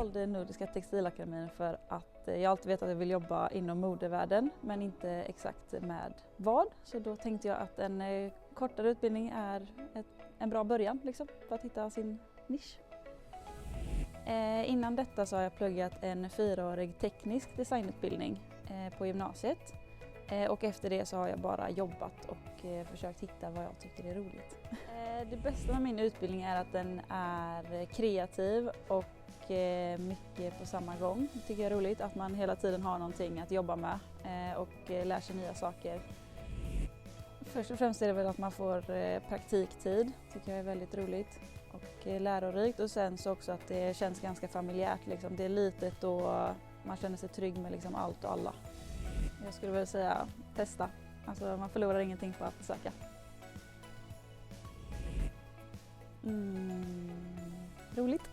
valde Nordiska textilakademin för att jag alltid vet att jag vill jobba inom modevärlden men inte exakt med vad. Så då tänkte jag att en kortare utbildning är en bra början liksom, för att hitta sin nisch. Innan detta så har jag pluggat en 4-årig teknisk designutbildning på gymnasiet. Och efter det så har jag bara jobbat och försökt hitta vad jag tycker är roligt. Det bästa med min utbildning är att den är kreativ och mycket på samma gång. Det tycker jag är roligt att man hela tiden har någonting att jobba med och lär sig nya saker. Först och främst är det väl att man får praktiktid, tycker jag är väldigt roligt och lärorikt. Och sen så också att det känns ganska familjärt. Liksom. Det är litet och man känner sig trygg med liksom allt och alla. Jag skulle väl säga testa. Alltså man förlorar ingenting på att söka. Roligt.